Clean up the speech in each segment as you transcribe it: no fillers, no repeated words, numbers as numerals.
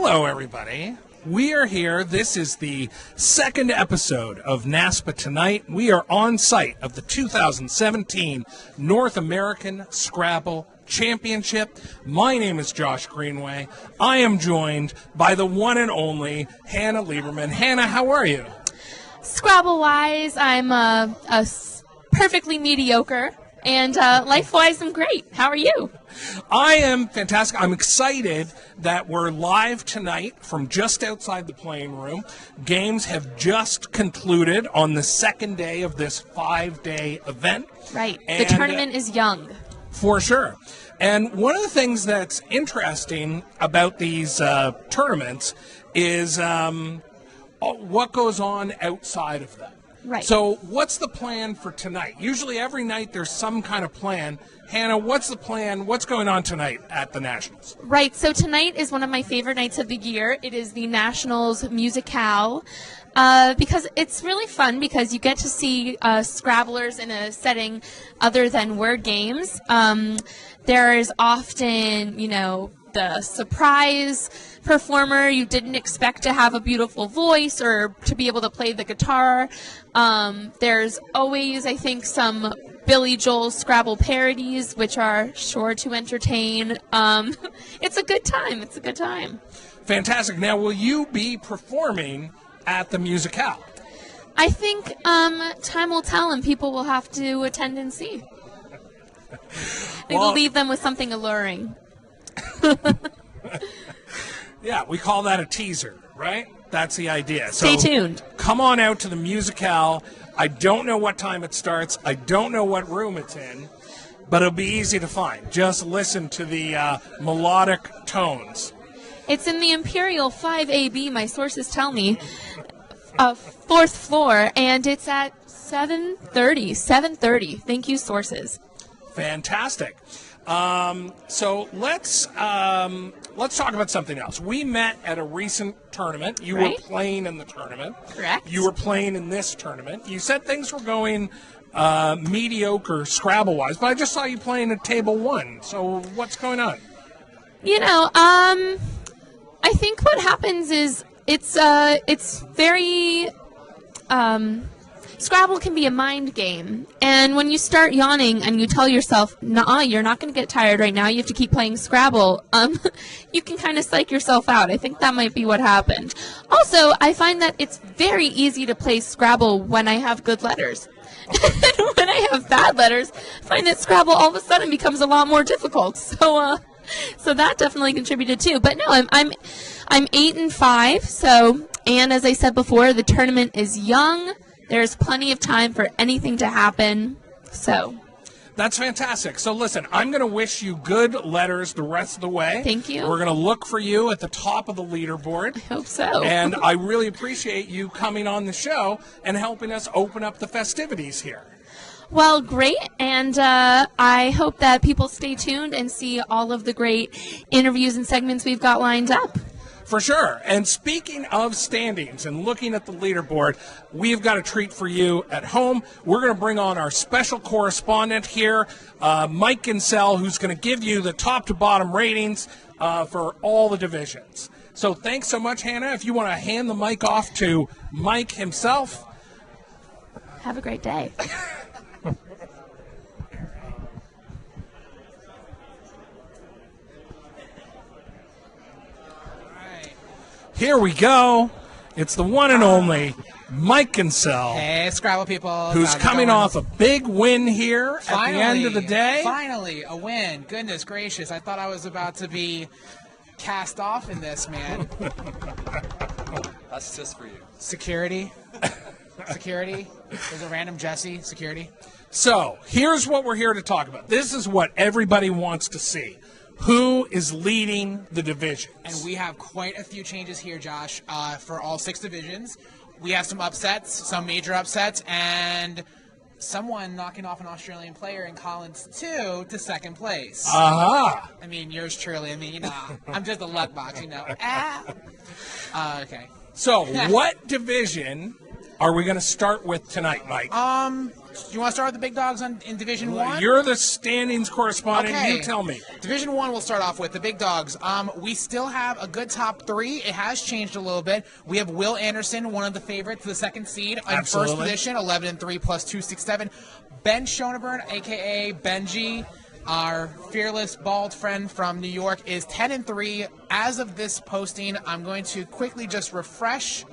Hello, everybody. We are here. This is the second episode of NASPA Tonight. We are on site of the 2017 North American Scrabble Championship. My name is Josh Greenway. I am joined by the one and only Hannah Lieberman. Hannah, how are you? Scrabble-wise, I'm perfectly mediocre, and life-wise, I'm great. How are you? I am fantastic. I'm excited that we're live tonight from just outside the playing room. Games have just concluded on the second day of this 5-day event. Right. And, the tournament is young. For sure. And one of the things that's interesting about these tournaments is what goes on outside of them. Right. So what's the plan for tonight? Usually every night there's some kind of plan. Hannah, what's the plan? What's going on tonight at the Nationals? Right. So tonight is one of my favorite nights of the year. It is the Nationals Musicale. Because it's really fun because you get to see Scrabblers in a setting other than word games. There is often, the surprise performer. You didn't expect to have a beautiful voice or to be able to play the guitar. There's always, I think, some Billy Joel Scrabble parodies, which are sure to entertain. It's a good time. It's a good time. Fantastic. Now, will you be performing at the Musicale? I think time will tell and people will have to attend and see. They will leave them with something alluring. Yeah, we call that a teaser, right? That's the idea. Stay tuned. Come on out to the Musicale. I don't know what time it starts. I don't know what room it's in, but it'll be easy to find. Just listen to the melodic tones. It's in the Imperial 5AB, my sources tell me, 4th floor, and it's at 7:30. Thank you, sources. Fantastic. So let's talk about something else. We met at a recent tournament. You were playing in the tournament. Correct. You were playing in this tournament. You said things were going mediocre Scrabble-wise, but I just saw you playing at table 1. So what's going on? I think what happens is it's very Scrabble can be a mind game, and when you start yawning and you tell yourself, "Nuh-uh, you're not going to get tired right now. You have to keep playing Scrabble." You can kind of psych yourself out. I think that might be what happened. Also, I find that it's very easy to play Scrabble when I have good letters. And when I have bad letters, I find that Scrabble all of a sudden becomes a lot more difficult. So that definitely contributed too. But no, I'm 8-5. So, and as I said before, the tournament is young. There's plenty of time for anything to happen. So that's fantastic. So listen, I'm going to wish you good letters the rest of the way. Thank you. We're going to look for you at the top of the leaderboard. I hope so. And I really appreciate you coming on the show and helping us open up the festivities here. Well, great, and I hope that people stay tuned and see all of the great interviews and segments we've got lined up. For sure. And speaking of standings and looking at the leaderboard, we've got a treat for you at home. We're going to bring on our special correspondent here, Mike Gincel, who's going to give you the top to bottom ratings for all the divisions. So thanks so much, Hannah. If you want to hand the mic off to Mike himself. Have a great day. Here we go. It's the one and only Mike Gincel. Hey, Scrabble people. Who's coming off a big win here at the end of the day. Finally, a win. Goodness gracious. I thought I was about to be cast off in this, man. That's just for you. Security. Security. There's a random Jesse. Security. So, here's what we're here to talk about. This is what everybody wants to see. Who is leading the divisions? And we have quite a few changes here, Josh, for all 6 divisions. We have some upsets, some major upsets, and someone knocking off an Australian player in Collins 2 to second place. Aha! I mean, yours truly. I mean, I'm just a luck box, Okay. So, what division are we going to start with tonight, Mike? you want to start with the big dogs in Division 1? You're the standings correspondent. Okay. You tell me. Division 1 we'll start off with, the big dogs. We still have a good top 3. It has changed a little bit. We have Will Anderson, one of the favorites, the second seed in first position, 11-3 plus 267. Ben Schoenborn, a.k.a. Benji, our fearless bald friend from New York, is 10-3. As of this posting, I'm going to quickly just refresh.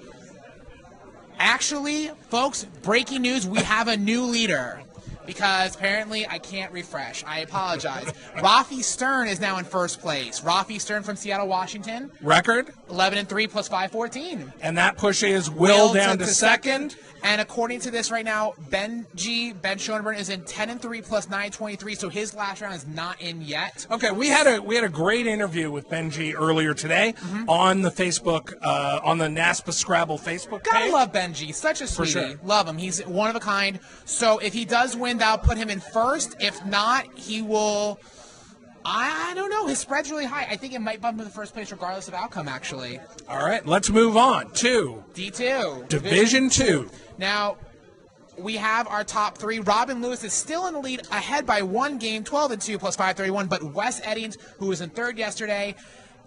Actually, folks, breaking news, we have a new leader. Because apparently I can't refresh. I apologize. Rafi Stern is now in first place. Rafi Stern from Seattle, Washington. Record? 11-3 plus 514. And that pushes Will down to second. And according to this right now, Ben Schoenborn is in 10-3 plus 923, so his last round is not in yet. Okay, we had a great interview with Benji earlier today on the Facebook, on the NASPA Scrabble Facebook page. Gotta love Benji, such a sweetie. Sure. Love him. He's one of a kind. So if he does win, that'll put him in first. If not, he will. I don't know. His spread's really high. I think it might bump him to first place regardless of outcome, actually. All right, let's move on to D2. Division 2. Now, we have our top 3. Robin Lewis is still in the lead, ahead by 1 game, 12-2 plus 531. But Wes Eddings, who was in third yesterday,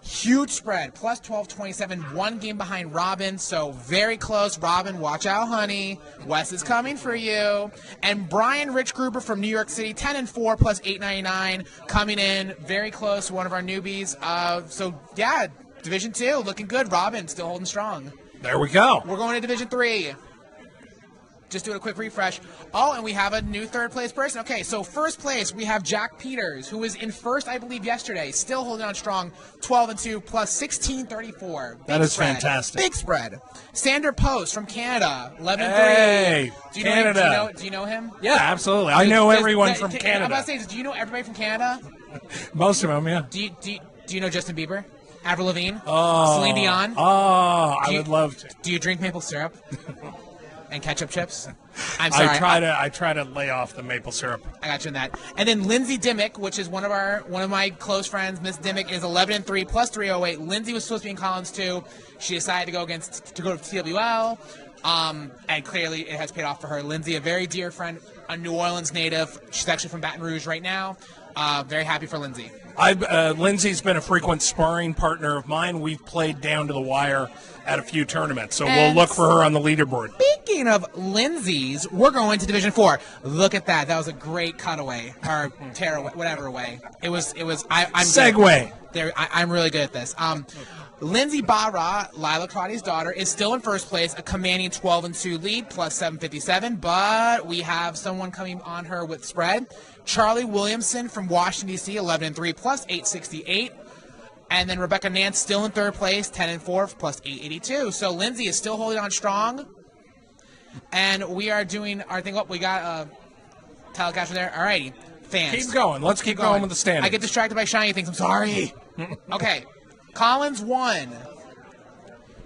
huge spread, plus 1227, 1 game behind Robin. So very close. Robin, watch out, honey. Wes is coming for you. And Brian Rich Gruber from New York City, 10-4 plus 899, coming in very close. One of our newbies. So yeah, Division 2 looking good. Robin still holding strong. There we go. We're going to Division 3. Just doing a quick refresh. Oh, and we have a new third place person. Okay, so first place, we have Jack Peters, who was in first, I believe, yesterday. Still holding on strong, 12-2 plus 1634. That is fantastic. Big spread. Sander Post from Canada, 11-3. Hey, Canada. Do you know him? Yeah, absolutely. I know everyone from Canada. I'm about to say, do you know everybody from Canada? Most of them, yeah. Do you know Justin Bieber? Avril Lavigne? Oh. Celine Dion? Oh, I would love to. Do you drink maple syrup? And ketchup chips? I'm sorry. I try to lay off the maple syrup. I got you in that. And then Lindsay Dimmick, which is one of my close friends. Miss Dimmick is 11-3 plus 308. Lindsay was supposed to be in Collins too. She decided to go to TWL. And clearly it has paid off for her. Lindsay, a very dear friend, a New Orleans native. She's actually from Baton Rouge right now. Very happy for Lindsay. Lindsay's been a frequent sparring partner of mine. We've played down to the wire at a few tournaments, so we'll look for her on the leaderboard. Speaking of Lindsay's, we're going to Division 4. Look at that. That was a great cutaway, or tearaway, whatever way. It was. I'm segue. I'm really good at this. Lindsay Barra, Lila Crotty's daughter, is still in first place, a commanding 12-2 lead, plus 757, but we have someone coming on her with spread. Charlie Williamson from Washington, D.C., 11-3, plus 868. And then Rebecca Nance still in third place, 10-4, plus 882. So Lindsay is still holding on strong. And we are doing our thing. We got a telecaster there. All righty. Fans. Keep going. Let's keep going with the standings. I get distracted by shiny things. I'm sorry. Okay. Collins 1.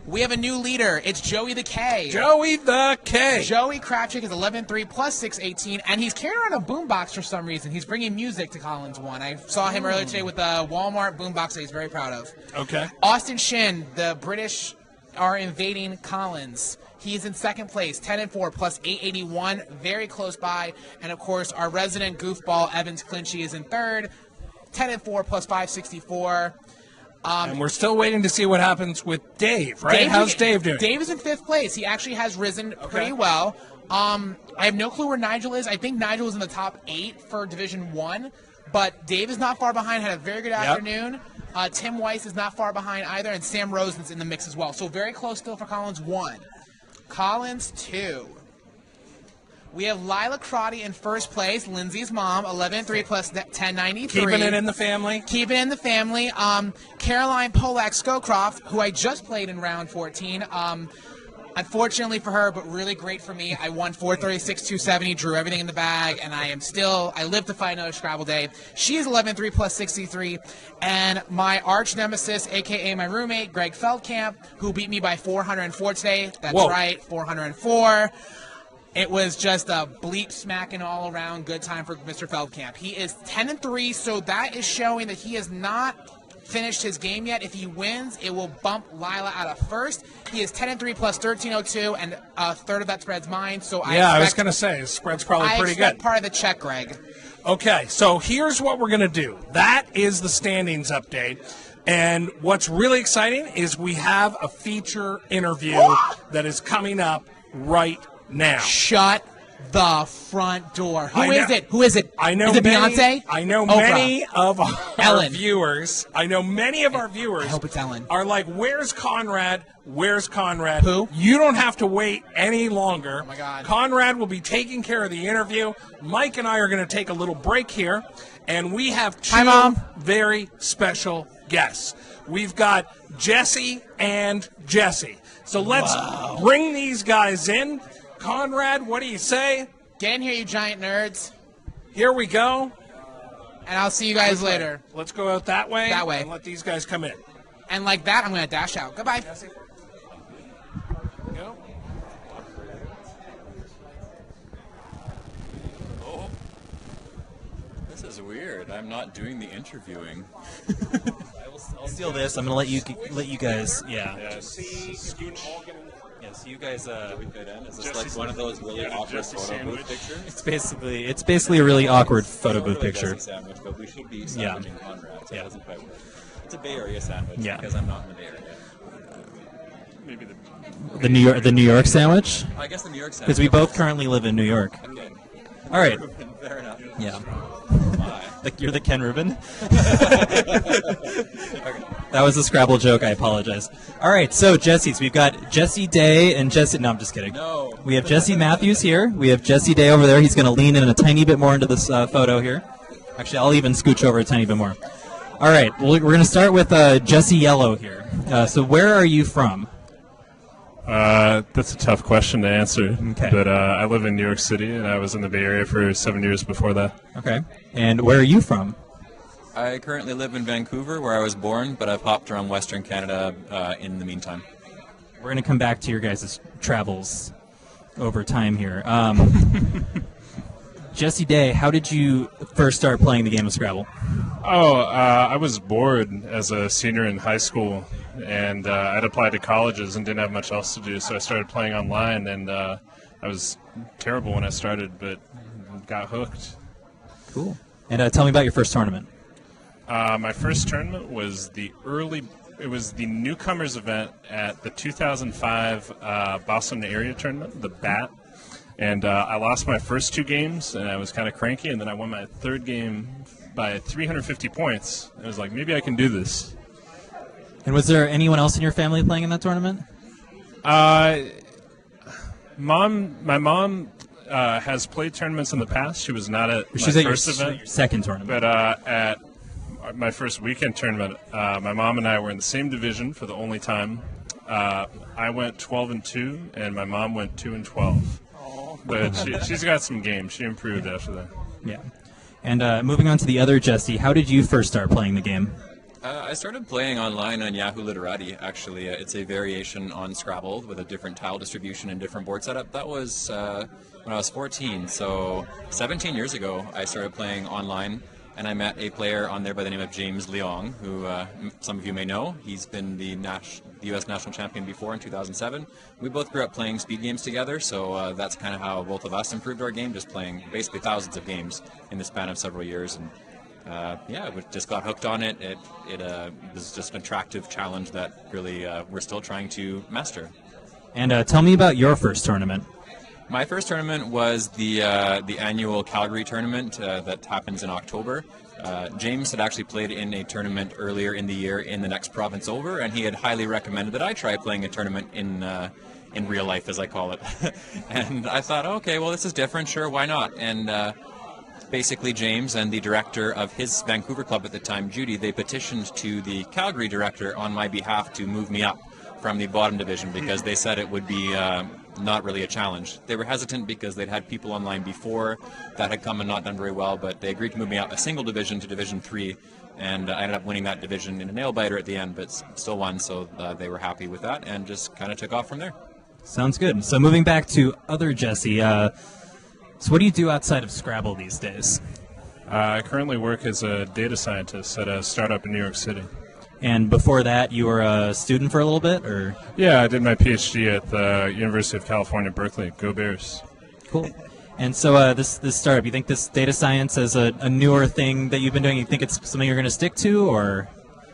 We have a new leader. It's Joey the K. Joey the K. Joey Kravchik is 11-3 plus 618, and he's carrying around a boombox for some reason. He's bringing music to Collins 1. I saw him earlier today with a Walmart boombox that he's very proud of. Okay. Austin Shin, the British are invading Collins. He's in second place, 10-4 plus 881, very close by. And, of course, our resident goofball, Evans Clinchy, is in third, 10-4 plus 564. And we're still waiting to see what happens with Dave, right? How's Dave doing? Dave is in fifth place. He actually has risen pretty well. I have no clue where Nigel is. I think Nigel is in the top 8 for Division 1, but Dave is not far behind, had a very good afternoon. Tim Weiss is not far behind either, and Sam Rosen's in the mix as well. So very close still for Collins 1. Collins 2. We have Lila Crotty in first place, Lindsay's mom, 11-3 plus 1093. Keeping it in the family. Keeping it in the family. Caroline Polak-Scowcroft, who I just played in round 14. Unfortunately for her, but really great for me. I won 436-270, drew everything in the bag, and I live to fight another Scrabble day. She is 11-3 plus 63. And my arch nemesis, a.k.a. my roommate, Greg Feldkamp, who beat me by 404 today. That's right, 404. It was just a bleep smacking all around good time for Mr. Feldkamp. He is 10-3, so that is showing that he is not finished his game yet. If he wins, it will bump Lila out of first. He is 10-3 plus 1302, and a third of that spread's mine. So I was going to say, his spread's probably pretty good. Part of the check, Greg. Okay, so here's what we're going to do. That is the standings update. And what's really exciting is we have a feature interview that is coming up right now. Shut the front door. Who is it? Who is it? I know. Is it Beyonce? I know Oprah. many of our Ellen. viewers. I know many of our viewers. I hope it's Ellen. Are like, where's Conrad? Where's Conrad? Who? You don't have to wait any longer. Oh my God. Conrad will be taking care of the interview. Mike and I are going to take a little break here, and we have two Hi, Mom. very special guests. We've got Jesse and Jesse. So let's bring these guys in. Conrad, what do you say? Get in here, you giant nerds. Here we go. And I'll see you guys later. Let's go out that way. That way. And let these guys come in. And like that, I'm going to dash out. Goodbye. Jesse. Go. Oh, this is weird. I'm not doing the interviewing. I'll steal this. I'm gonna let you guys. Yeah. Yes, you guys. We fit in. Is this like one of those really awkward photo booth pictures? It's basically a really awkward photo booth picture. Sandwich, but we should be sandwiching Conrad, so it doesn't quite work. It's a Bay Area sandwich because I'm not in the Bay Area. Maybe The New York sandwich. I guess the New York sandwich. Because we both currently live in New York. Okay. All right. Fair enough. Yeah. Bye. You're the Ken Rubin. That was a Scrabble joke. I apologize. All right, so Jesse's. We've got Jesse Day and Jesse. No, I'm just kidding. No. We have Jesse Matthews here. We have Jesse Day over there. He's going to lean in a tiny bit more into this photo here. Actually, I'll even scooch over a tiny bit more. All right, we're going to start with Jesse Yellow here. So where are you from? That's a tough question to answer. Okay. But I live in New York City, and I was in the Bay Area for 7 years before that. Okay. And where are you from? I currently live in Vancouver, where I was born, but I've hopped around Western Canada in the meantime. We're going to come back to your guys' travels over time here. Jesse Day, how did you first start playing the game of Scrabble? I was bored as a senior in high school, and I'd applied to colleges and didn't have much else to do, so I started playing online, and I was terrible when I started, but got hooked. Cool. And tell me about your first tournament. My first tournament was the newcomers event at the 2005 Boston area tournament, the BAT. And I lost my first two games, and I was kind of cranky, and then I won my third game by 350 points. I was like, maybe I can do this. And was there anyone else in your family playing in that tournament? My mom has played tournaments in the past. She was not at my first event. Your second tournament. But at my first weekend tournament, my mom and I were in the same division for the only time. I went 12-2, and my mom went 2-12. But she's got some game. She improved after that. Yeah. And moving on to the other Jesse, how did you first start playing the game? I started playing online on Yahoo Literati, actually. It's a variation on Scrabble with a different tile distribution and different board setup. That was when I was 14, so 17 years ago I started playing online, and I met a player on there by the name of James Leong, who some of you may know. He's been the U.S. national champion before in 2007. We both grew up playing speed games together, so that's kind of how both of us improved our game, just playing basically thousands of games in the span of several years. And we just got hooked on it. It was just an attractive challenge that really we're still trying to master. And tell me about your first tournament. My first tournament was the annual Calgary tournament that happens in October. James had actually played in a tournament earlier in the year in the next province over, and he had highly recommended that I try playing a tournament in real life, as I call it. And I thought, okay, well, this is different. Sure, why not? And basically, James and the director of his Vancouver club at the time, Judy, they petitioned to the Calgary director on my behalf to move me up from the bottom division because they said it would be not really a challenge. They were hesitant because they'd had people online before that had come and not done very well, but they agreed to move me up a single division to Division 3, and I ended up winning that division in a nail-biter at the end, but still won, so they were happy with that and just kind of took off from there. Sounds good. So moving back to other Jesse, so what do you do outside of Scrabble these days? I currently work as a data scientist at a startup in New York City. And before that, you were a student for a little bit, or? Yeah, I did my PhD at the University of California, Berkeley. Go Bears. Cool. And so this startup, you think this data science is a newer thing that you've been doing? You think it's something you're going to stick to, or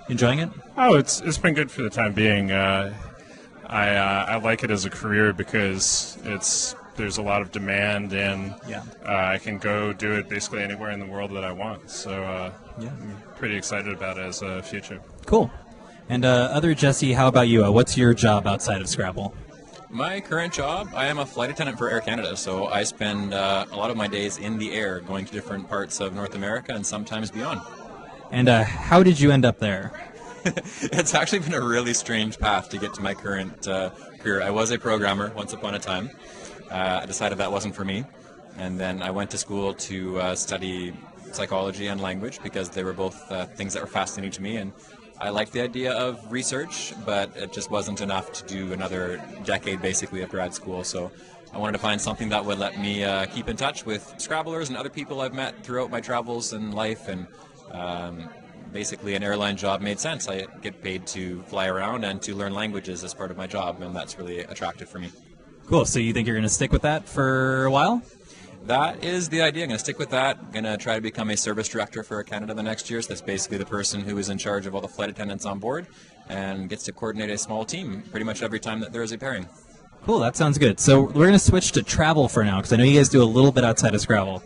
enjoying it? Oh, it's been good for the time being. I like it as a career because there's a lot of demand, and I can go do it basically anywhere in the world that I want. So I'm pretty excited about it as a future. Cool. And other Jesse, how about you? What's your job outside of Scrabble? My current job, I am a flight attendant for Air Canada, so I spend a lot of my days in the air going to different parts of North America and sometimes beyond. And how did you end up there? It's actually been a really strange path to get to my current career. I was a programmer once upon a time. I decided that wasn't for me, and then I went to school to study psychology and language because they were both things that were fascinating to me, and I liked the idea of research, but it just wasn't enough to do another decade basically of grad school. So I wanted to find something that would let me keep in touch with Scrabblers and other people I've met throughout my travels and life, and basically an airline job made sense. I get paid to fly around and to learn languages as part of my job, and that's really attractive for me. Cool. So you think you're going to stick with that for a while? That is the idea. I'm going to stick with that. I'm going to try to become a service director for Air Canada the next year. So that's basically the person who is in charge of all the flight attendants on board and gets to coordinate a small team pretty much every time that there is a pairing. Cool. That sounds good. So we're going to switch to travel for now because I know you guys do a little bit outside of Scrabble.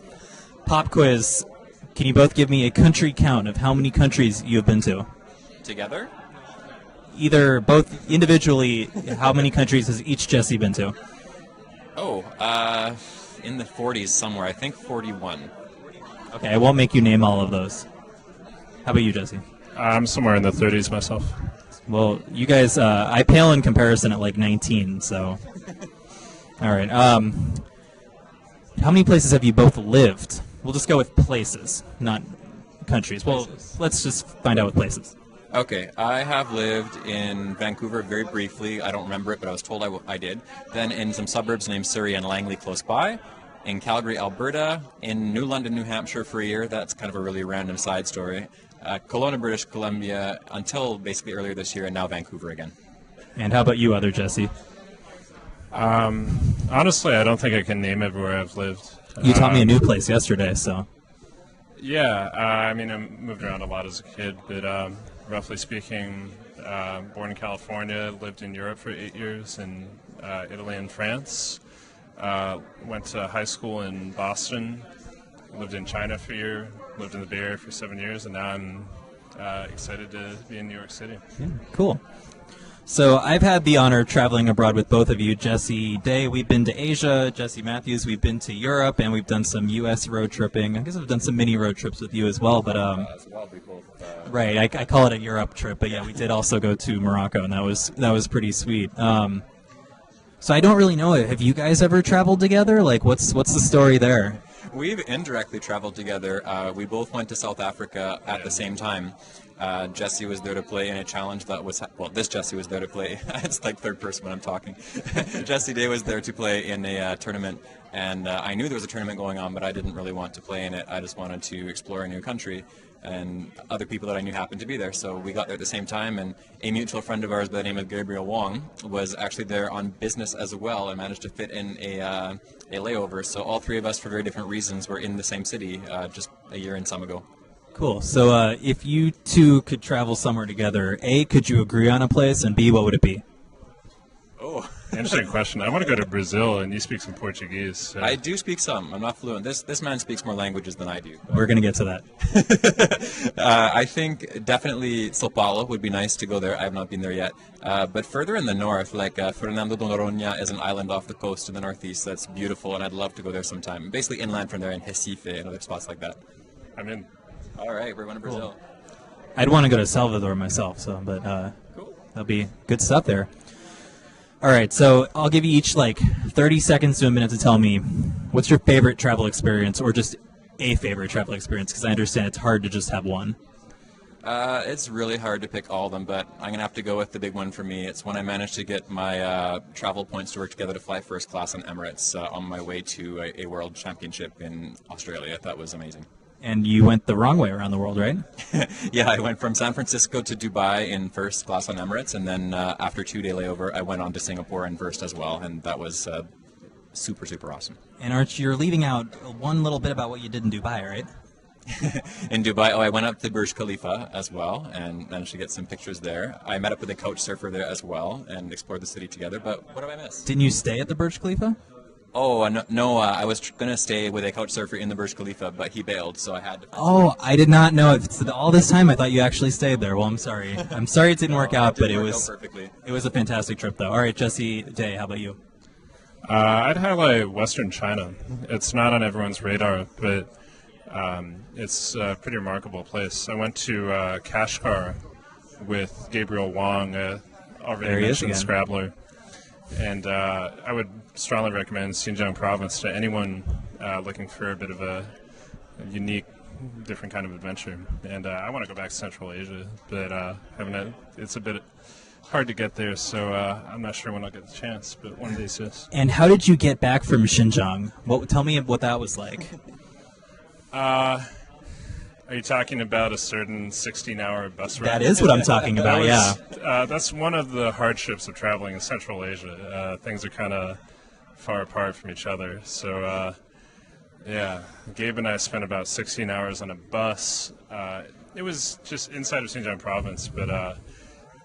Pop quiz. Can you both give me a country count of how many countries you have been to? Together? Either both individually, how many countries has each Jesse been to? In the 40s somewhere. I think 41. Okay, I won't make you name all of those. How about you, Jesse? I'm somewhere in the 30s myself. Well, you guys, I pale in comparison at like 19, so. All right. How many places have you both lived? We'll just go with places, not countries. Well, let's just find out with places. Okay, I have lived in Vancouver very briefly. I don't remember it, but I was told I did. Then in some suburbs named Surrey and Langley close by. In Calgary, Alberta. In New London, New Hampshire for a year. That's kind of a really random side story. Kelowna, British Columbia until basically earlier this year, and now Vancouver again. And how about you, other Jesse? Honestly, I don't think I can name everywhere I've lived. You taught me a new place yesterday, so. Yeah, I mean, I moved around a lot as a kid, but roughly speaking, born in California, lived in Europe for 8 years, in Italy and France. Went to high school in Boston, lived in China for a year, lived in the Bay Area for 7 years, and now I'm excited to be in New York City. Yeah, cool. So I've had the honor of traveling abroad with both of you. Jesse Day, we've been to Asia. Jesse Matthews, we've been to Europe, and we've done some U.S. road tripping. I guess I've done some mini road trips with you as well. But right, I call it a Europe trip, but yeah, we did also go to Morocco, and that was pretty sweet. So I don't really know. Have you guys ever traveled together? Like, what's the story there? We've indirectly traveled together. We both went to South Africa at the same time. Jesse was there to play in a challenge that was, this Jesse was there to play. It's like third person when I'm talking. Jesse Day was there to play in a tournament, and I knew there was a tournament going on, but I didn't really want to play in it. I just wanted to explore a new country, and other people that I knew happened to be there. So we got there at the same time, and a mutual friend of ours by the name of Gabriel Wong was actually there on business as well and managed to fit in a layover. So all three of us, for very different reasons, were in the same city just a year and some ago. Cool. So if you two could travel somewhere together, A, could you agree on a place, and B, what would it be? Oh, interesting question. I want to go to Brazil, and you speak some Portuguese. So. I do speak some. I'm not fluent. This man speaks more languages than I do. We're going to get to that. I think definitely São Paulo would be nice to go there. I have not been there yet. But further in the north, like Fernando de Noronha is an island off the coast in the northeast that's beautiful, and I'd love to go there sometime. Basically inland from there in Recife and other spots like that. I'm in. All right, we're going to Brazil. Cool. I'd want to go to Salvador myself, but cool. That'll be good stuff there. All right, so I'll give you each like 30 seconds to a minute to tell me what's your favorite travel experience, or just a favorite travel experience, because I understand it's hard to just have one. It's really hard to pick all of them, but I'm going to have to go with the big one for me. It's when I managed to get my travel points to work together to fly first class on Emirates on my way to a world championship in Australia. That was amazing. And you went the wrong way around the world, right? Yeah, I went from San Francisco to Dubai in first class on Emirates, and then after 2-day layover, I went on to Singapore in first as well, and that was super, super awesome. And Arch, you're leaving out one little bit about what you did in Dubai, right? In Dubai, I went up to Burj Khalifa as well and managed to get some pictures there. I met up with a couch surfer there as well and explored the city together, but what have I missed? Didn't you stay at the Burj Khalifa? Oh, no, I was going to stay with a couch surfer in the Burj Khalifa, but he bailed, so I had to... Oh, I did not know. All this time I thought you actually stayed there. Well, I'm sorry. I'm sorry it didn't work out, but it was a fantastic trip, though. All right, Jesse Day, how about you? I'd highlight Western China. It's not on everyone's radar, but it's a pretty remarkable place. I went to Kashgar with Gabriel Wong, already mentioned Scrabbler. And I would strongly recommend Xinjiang province to anyone looking for a bit of a unique, different kind of adventure. And I want to go back to Central Asia, but it's a bit hard to get there, so I'm not sure when I'll get the chance, but one of these days. And how did you get back from Xinjiang? Tell me what that was like. Are you talking about a certain 16-hour bus ride? That is what I'm talking about, yeah. That's one of the hardships of traveling in Central Asia. Things are kind of far apart from each other. So, yeah, Gabe and I spent about 16 hours on a bus. It was just inside of Xinjiang province, but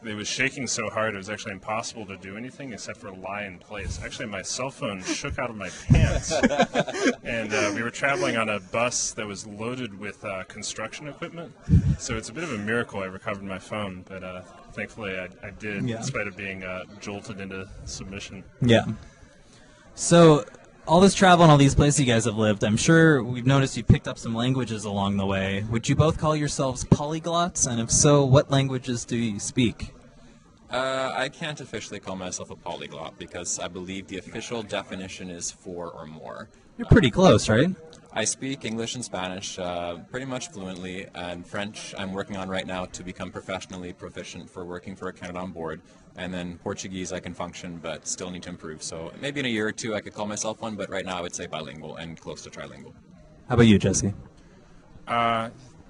it was shaking so hard it was actually impossible to do anything except for lie in place. Actually, my cell phone shook out of my pants. And we were traveling on a bus that was loaded with construction equipment. So it's a bit of a miracle I recovered my phone, but thankfully I did, in spite of being jolted into submission. Yeah. So all this travel and all these places you guys have lived, I'm sure we've noticed you picked up some languages along the way. Would you both call yourselves polyglots? And if so, what languages do you speak? I can't officially call myself a polyglot because I believe the official definition is 4 or more. You're pretty close, right? I speak English and Spanish pretty much fluently, and French I'm working on right now to become professionally proficient for working for a Canada on board. And then Portuguese I can function, but still need to improve. So maybe in a year or two I could call myself one, but right now I would say bilingual and close to trilingual. How about you, Jesse?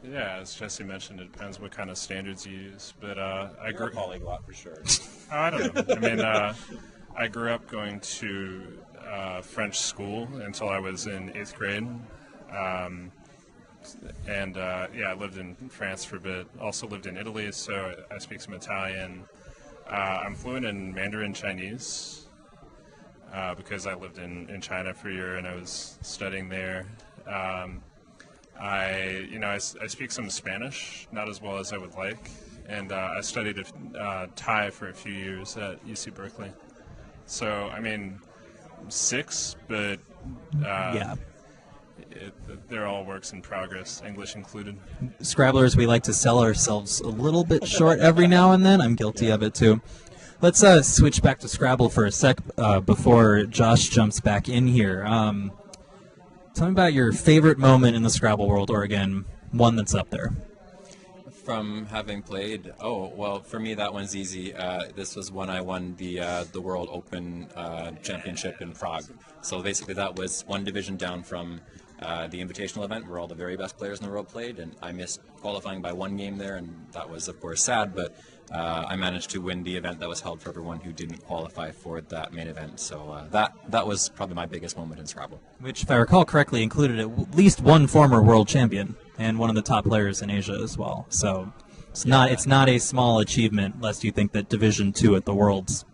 Yeah, as Jesse mentioned, it depends what kind of standards you use. But I grew polyglot for sure. I don't know. I mean, I grew up going to French school until I was in 8th grade. I lived in France for a bit. Also lived in Italy, so I speak some Italian. I'm fluent in Mandarin Chinese because I lived in China for a year and I was studying there. I speak some Spanish, not as well as I would like, and I studied Thai for a few years at UC Berkeley. So, I mean, 6, but they're all works in progress, English included. Scrabblers, we like to sell ourselves a little bit short every now and then. I'm guilty of it, too. Let's switch back to Scrabble for a sec before Josh jumps back in here. Tell me about your favorite moment in the Scrabble world, or again, one that's up there. From having played, for me that one's easy. This was when I won the World Open Championship in Prague. So basically that was one division down from the Invitational event where all the very best players in the world played, and I missed qualifying by 1 game there, and that was of course sad, but I managed to win the event that was held for everyone who didn't qualify for that main event. So that was probably my biggest moment in Scrabble. Which, if I recall correctly, included at least one former world champion and one of the top players in Asia as well. So it's not a small achievement, lest you think that Division 2 at the Worlds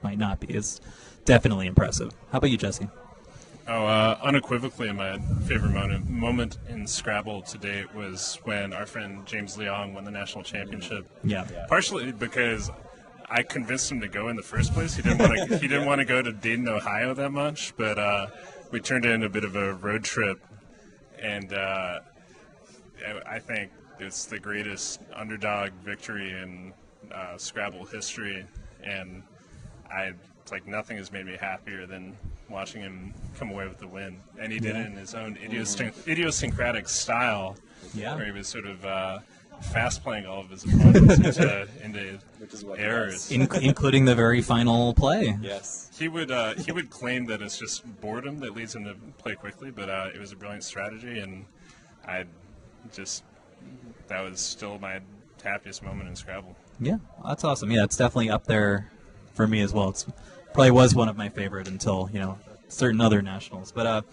might not be. It's definitely impressive. How about you, Jesse? Unequivocally, my favorite moment in Scrabble to date was when our friend James Leong won the national championship. Yeah. Partially because I convinced him to go in the first place. He didn't want to go to Dayton, Ohio that much, but we turned it into a bit of a road trip, and I think it's the greatest underdog victory in Scrabble history, and nothing has made me happier than watching him come away with the win. And he did it in his own idiosyncratic style, where he was sort of fast playing all of his opponents into errors, including the very final play. Yes, he would claim that it's just boredom that leads him to play quickly, but it was a brilliant strategy, and just that was still my happiest moment in Scrabble. Yeah, that's awesome. Yeah, it's definitely up there for me as well. It's probably was one of my favorite until, certain other nationals. But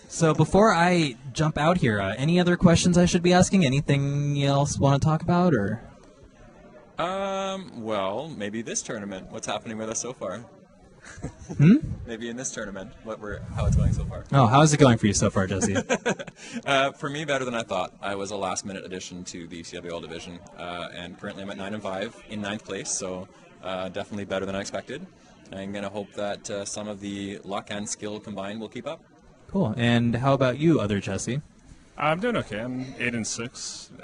so before I jump out here, any other questions I should be asking? Anything else want to talk about, or? Well, maybe this tournament. What's happening with us so far? Maybe in this tournament, how it's going so far. Oh, how is it going for you so far, Jesse? For me, better than I thought. I was a last-minute addition to the CWL division, and currently I'm at 9-5 in 9th place, so definitely better than I expected. I'm going to hope that some of the luck and skill combined will keep up. Cool. And how about you, other Jesse? I'm doing okay. I'm 8-6.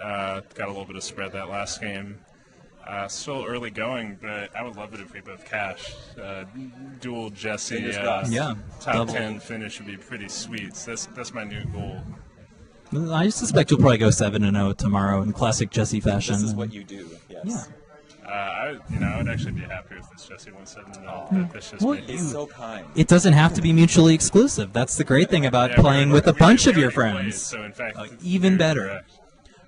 Got a little bit of spread that last game. Still early going, but I would love it if we both cash. Dual Jesse top 10 finish would be pretty sweet. So that's my new goal. I suspect you'll probably go 7-0 tomorrow in classic Jesse fashion. This is what you do, yes. Yeah. I would actually be happier if this Jesse went 7-0. That's just me. He's so kind. It doesn't have to be mutually exclusive. That's the great thing about playing with a bunch of your friends. So in fact, even better. Correct.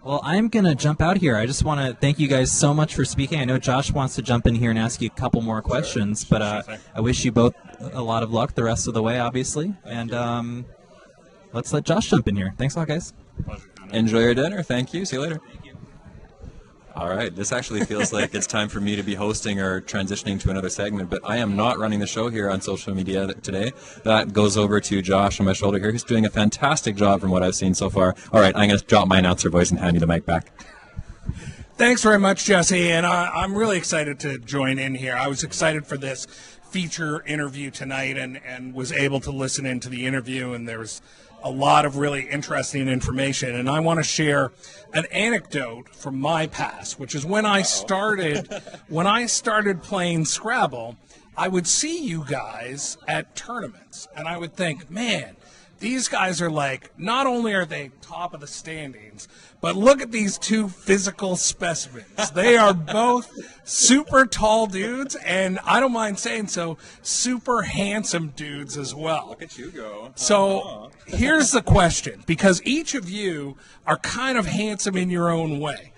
Well, I'm going to jump out here. I just want to thank you guys so much for speaking. I know Josh wants to jump in here and ask you a couple more questions, but I wish you both a lot of luck the rest of the way, obviously. And let's let Josh jump in here. Thanks a lot, guys. Enjoy your dinner. Thank you. See you later. All right, this actually feels like it's time for me to be hosting or transitioning to another segment, but I am not running the show here on social media today. That goes over to Josh on my shoulder here, who's doing a fantastic job from what I've seen so far. All right, I'm going to drop my announcer voice and hand you the mic back. Thanks very much, Jesse, and I'm really excited to join in here. I was excited for this feature interview tonight and was able to listen into the interview, and there was a lot of really interesting information, and I want to share an anecdote from my past, which is when I started playing Scrabble, I would see you guys at tournaments, and I would think, man, these guys are like, not only are they top of the standings, but look at these two physical specimens. They are both super tall dudes, and I don't mind saying so, super handsome dudes as well. Look at you go. So here's the question, because each of you are kind of handsome in your own way.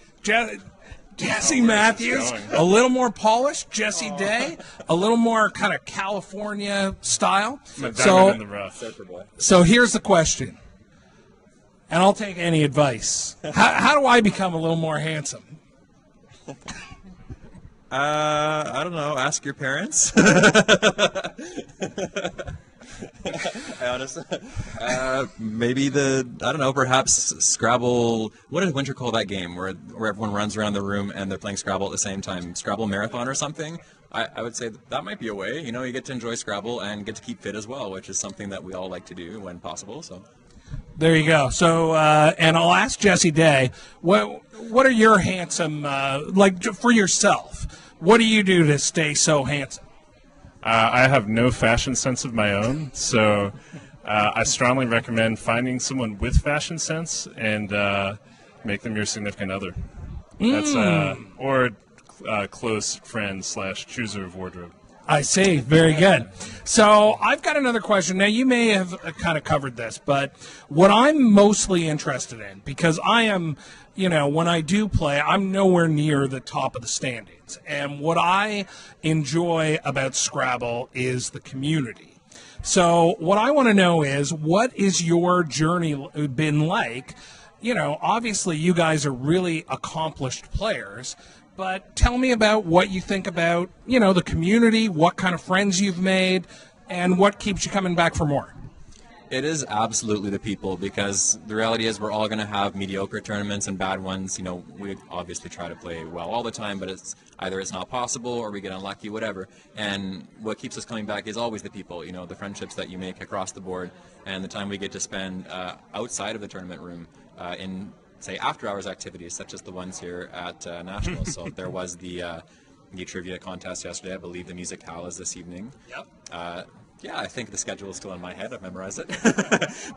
Jesse Matthews, a little more polished. Jesse Day, a little more kind of California style. Diamond in the rough. So here's the question, and I'll take any advice. How do I become a little more handsome? I don't know. Ask your parents. Honestly, maybe perhaps Scrabble. What did Winter call that game where everyone runs around the room and they're playing Scrabble at the same time? Scrabble marathon or something? I would say that might be a way. You get to enjoy Scrabble and get to keep fit as well, which is something that we all like to do when possible. So. There you go. So, and I'll ask Jesse Day, what are your handsome, like for yourself, what do you do to stay so handsome? I have no fashion sense of my own, so I strongly recommend finding someone with fashion sense and make them your significant other. That's or close friend / chooser of wardrobe. I see. Very good. So I've got another question. Now, you may have kind of covered this, but what I'm mostly interested in, because I am, when I do play, I'm nowhere near the top of the standings. And what I enjoy about Scrabble is the community. So what I want to know is, what is your journey been like? Obviously you guys are really accomplished players, but tell me about what you think about, the community, what kind of friends you've made, and what keeps you coming back for more. It is absolutely the people, because the reality is we're all going to have mediocre tournaments and bad ones. We obviously try to play well all the time, but it's not possible or we get unlucky, whatever. And what keeps us coming back is always the people, the friendships that you make across the board and the time we get to spend outside of the tournament room in, say, after-hours activities, such as the ones here at Nationals. So there was the trivia contest yesterday. I believe the musicale is this evening. Yep. Yeah, I think the schedule is still in my head. I've memorized it.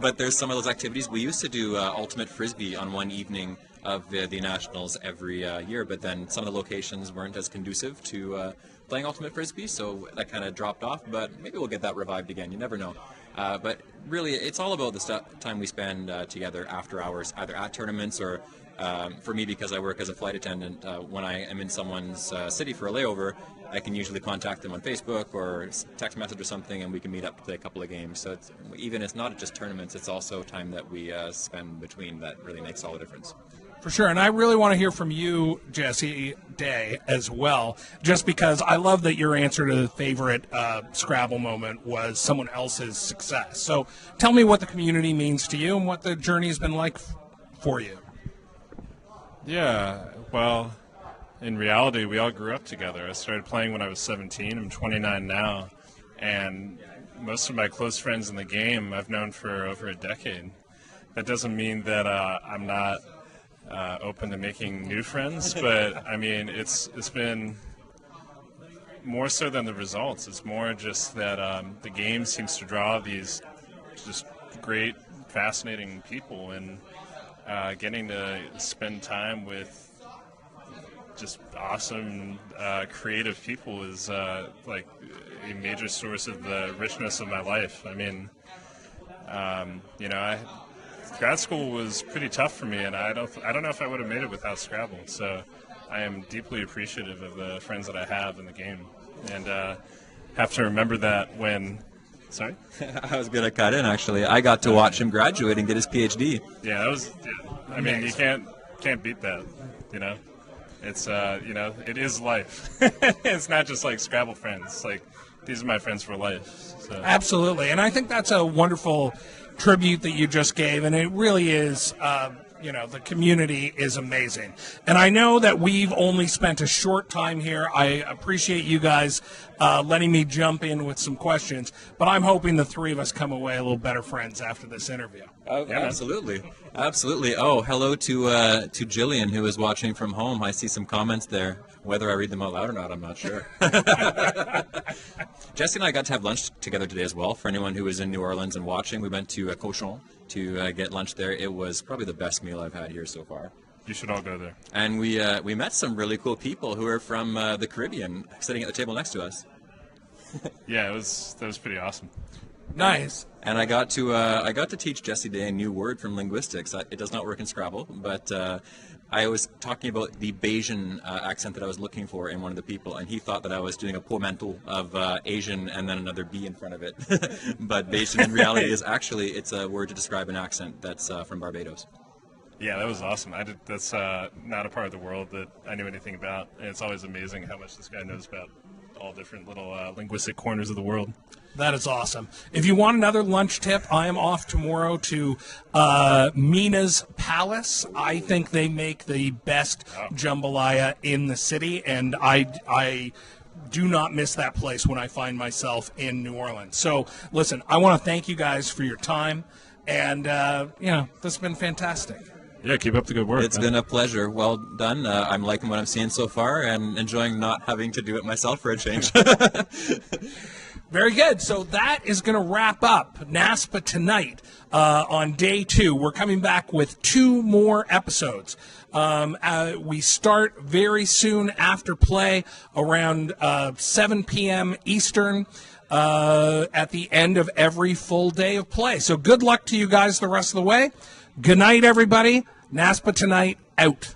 But there's some of those activities. We used to do Ultimate Frisbee on one evening of the Nationals every year, but then some of the locations weren't as conducive to playing Ultimate Frisbee, so that kind of dropped off. But maybe we'll get that revived again. You never know. But really, it's all about the time we spend together after hours, either at tournaments or, for me, because I work as a flight attendant, when I am in someone's city for a layover, I can usually contact them on Facebook or text message or something, and we can meet up to play a couple of games. So it's not just tournaments, it's also time that we spend between that really makes all the difference. For sure, and I really want to hear from you, Jesse Day, as well, just because I love that your answer to the favorite Scrabble moment was someone else's success. So tell me what the community means to you and what the journey has been like for you. Yeah, well, in reality, we all grew up together. I started playing when I was 17. I'm 29 now, and most of my close friends in the game I've known for over a decade. That doesn't mean that I'm not open to making new friends, but I mean, it's been more so than the results. It's more just that the game seems to draw these just great, fascinating people, and getting to spend time with just awesome, creative people is like a major source of the richness of my life. I mean, grad school was pretty tough for me, and I don't know if I would have made it without Scrabble. So I am deeply appreciative of the friends that I have in the game, and have to remember that when. Sorry? I was going to cut in, actually. I got to watch him graduate and get his PhD. Yeah, that was. Yeah, I mean, you can't beat that. It's it is life. It's not just like Scrabble friends. Like, these are my friends for life. So. Absolutely, and I think that's a wonderful tribute that you just gave, and it really is. The community is amazing. And I know that we've only spent a short time here. I appreciate you guys letting me jump in with some questions, but I'm hoping the three of us come away a little better friends after this interview. Oh, yeah, absolutely. Absolutely. Oh, hello to Jillian, who is watching from home. I see some comments there. Whether I read them out loud or not, I'm not sure. Jesse and I got to have lunch together today as well. For anyone who was in New Orleans and watching, we went to Cochon to get lunch there. It was probably the best meal I've had here so far. You should all go there. And we met some really cool people who are from the Caribbean sitting at the table next to us. Yeah, that was pretty awesome. Nice. And I got to teach Jesse Day a new word from linguistics. It does not work in Scrabble, but I was talking about the Bayesian accent that I was looking for in one of the people, and he thought that I was doing a portmanteau of Asian and then another B in front of it. But Bayesian in reality is actually, it's a word to describe an accent that's from Barbados. Yeah, that was awesome. That's not a part of the world that I knew anything about, and it's always amazing how much this guy knows about all different little linguistic corners of the world. That is awesome. If you want another lunch tip, I am off tomorrow to Mina's Palace. I think they make the best jambalaya in the city, and I do not miss that place when I find myself in New Orleans. So, listen, I want to thank you guys for your time, and, this has been fantastic. Yeah, keep up the good work. It's been a pleasure. Well done. I'm liking what I'm seeing so far and enjoying not having to do it myself for a change. Very good. So that is going to wrap up NASPA Tonight on day 2. We're coming back with 2 more episodes. We start very soon after play around 7 p.m. Eastern at the end of every full day of play. So good luck to you guys the rest of the way. Good night, everybody. NASPA Tonight out.